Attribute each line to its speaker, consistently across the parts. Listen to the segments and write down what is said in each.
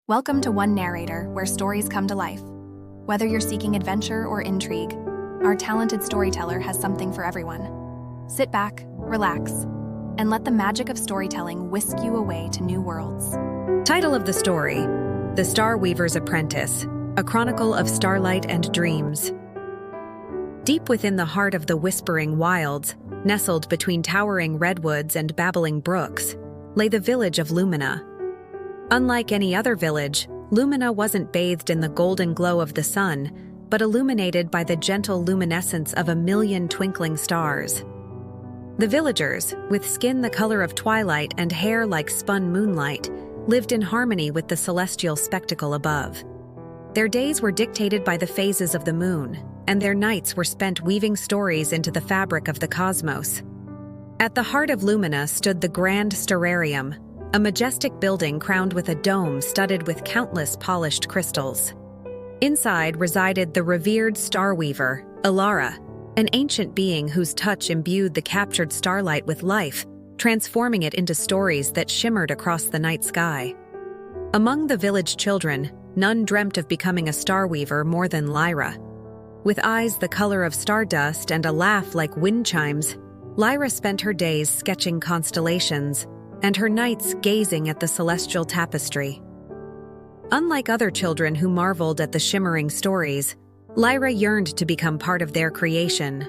Speaker 1: Welcome to One Narrator, where stories come to life. Whether you're seeking adventure or intrigue, our talented storyteller has something for everyone. Sit back, relax, and let the magic of storytelling whisk you away to new worlds.
Speaker 2: Title of the story: The Star Weaver's Apprentice, a chronicle of starlight and dreams. Deep within the heart of the whispering wilds, nestled between towering redwoods and babbling brooks, lay the village of Lumina. Unlike any other village, Lumina wasn't bathed in the golden glow of the sun, but illuminated by the gentle luminescence of 1,000,000 twinkling stars. The villagers, with skin the color of twilight and hair like spun moonlight, lived in harmony with the celestial spectacle above. Their days were dictated by the phases of the moon, and their nights were spent weaving stories into the fabric of the cosmos. At the heart of Lumina stood the Grand Stararium, a majestic building crowned with a dome studded with countless polished crystals. Inside resided the revered Star Weaver, Ilara, an ancient being whose touch imbued the captured starlight with life, transforming it into stories that shimmered across the night sky. Among the village children, none dreamt of becoming a Star Weaver more than Lyra. With eyes the color of stardust and a laugh like wind chimes, Lyra spent her days sketching constellations, and her nights gazing at the celestial tapestry. Unlike other children who marveled at the shimmering stories, Lyra yearned to become part of their creation.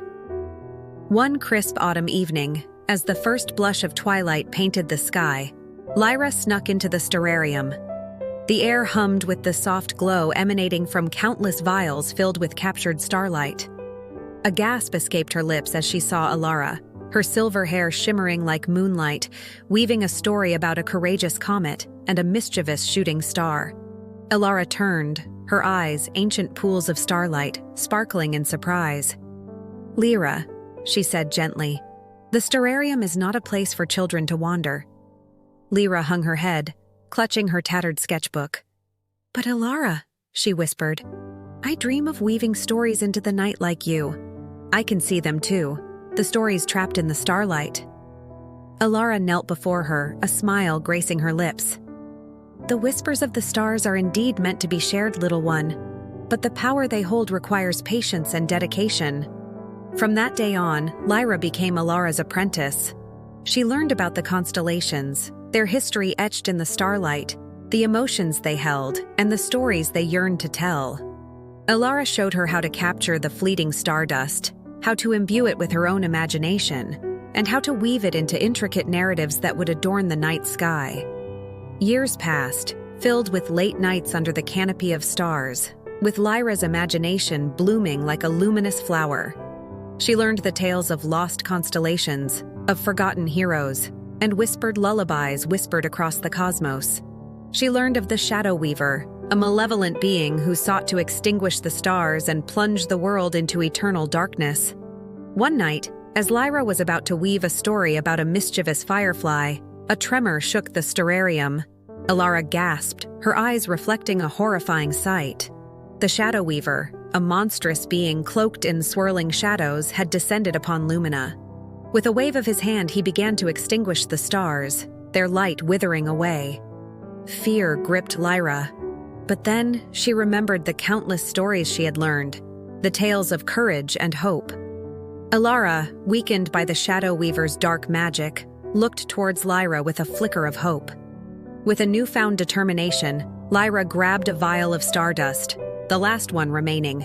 Speaker 2: One crisp autumn evening, as the first blush of twilight painted the sky, Lyra snuck into the stararium. The air hummed with the soft glow emanating from countless vials filled with captured starlight. A gasp escaped her lips as she saw Ilara, her silver hair shimmering like moonlight, weaving a story about a courageous comet and a mischievous shooting star. Ilara turned, her eyes ancient pools of starlight, sparkling in surprise. "Lyra," she said gently, "the stararium is not a place for children to wander." Lyra hung her head, clutching her tattered sketchbook. "But Ilara," she whispered, "I dream of weaving stories into the night like you. I can see them too, the stories trapped in the starlight." Ilara knelt before her, a smile gracing her lips. "The whispers of the stars are indeed meant to be shared, little one, but the power they hold requires patience and dedication." From that day on, Lyra became Ilara's apprentice. She learned about the constellations, their history etched in the starlight, the emotions they held, and the stories they yearned to tell. Ilara showed her how to capture the fleeting stardust, how to imbue it with her own imagination, and how to weave it into intricate narratives that would adorn the night sky. Years passed, filled with late nights under the canopy of stars, with Lyra's imagination blooming like a luminous flower. She learned the tales of lost constellations, of forgotten heroes, and whispered lullabies whispered across the cosmos. She learned of the Shadow Weaver, a malevolent being who sought to extinguish the stars and plunge the world into eternal darkness. One night, as Lyra was about to weave a story about a mischievous firefly, a tremor shook the stararium. Ilara gasped, her eyes reflecting a horrifying sight. The Shadow Weaver, a monstrous being cloaked in swirling shadows, had descended upon Lumina. With a wave of his hand, he began to extinguish the stars, their light withering away. Fear gripped Lyra. But then she remembered the countless stories she had learned, the tales of courage and hope. Ilara, weakened by the Shadow Weaver's dark magic, looked towards Lyra with a flicker of hope. With a newfound determination, Lyra grabbed a vial of stardust, the last one remaining.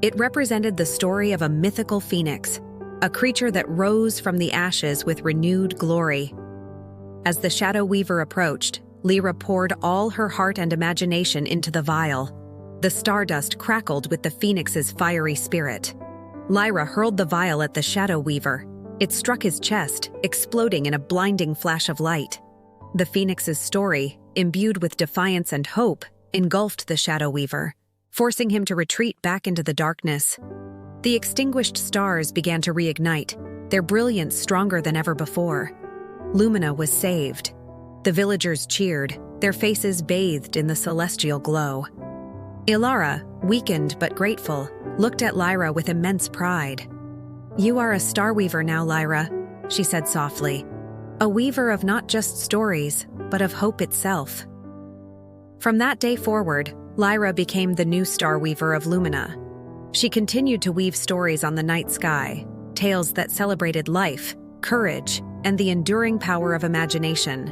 Speaker 2: It represented the story of a mythical phoenix, a creature that rose from the ashes with renewed glory. As the Shadow Weaver approached, Lyra poured all her heart and imagination into the vial. The stardust crackled with the phoenix's fiery spirit. Lyra hurled the vial at the Shadow Weaver. It struck his chest, exploding in a blinding flash of light. The phoenix's story, imbued with defiance and hope, engulfed the Shadow Weaver, forcing him to retreat back into the darkness. The extinguished stars began to reignite, their brilliance stronger than ever before. Lumina was saved. The villagers cheered, their faces bathed in the celestial glow. Ilara, weakened but grateful, looked at Lyra with immense pride. "You are a Star Weaver now, Lyra," she said softly. "A weaver of not just stories, but of hope itself." From that day forward, Lyra became the new star weaver of Lumina. She continued to weave stories on the night sky, tales that celebrated life, courage, and the enduring power of imagination.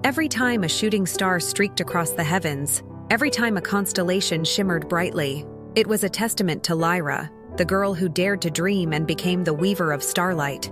Speaker 2: Every time a shooting star streaked across the heavens, every time a constellation shimmered brightly, it was a testament to Lyra, the girl who dared to dream and became the weaver of starlight.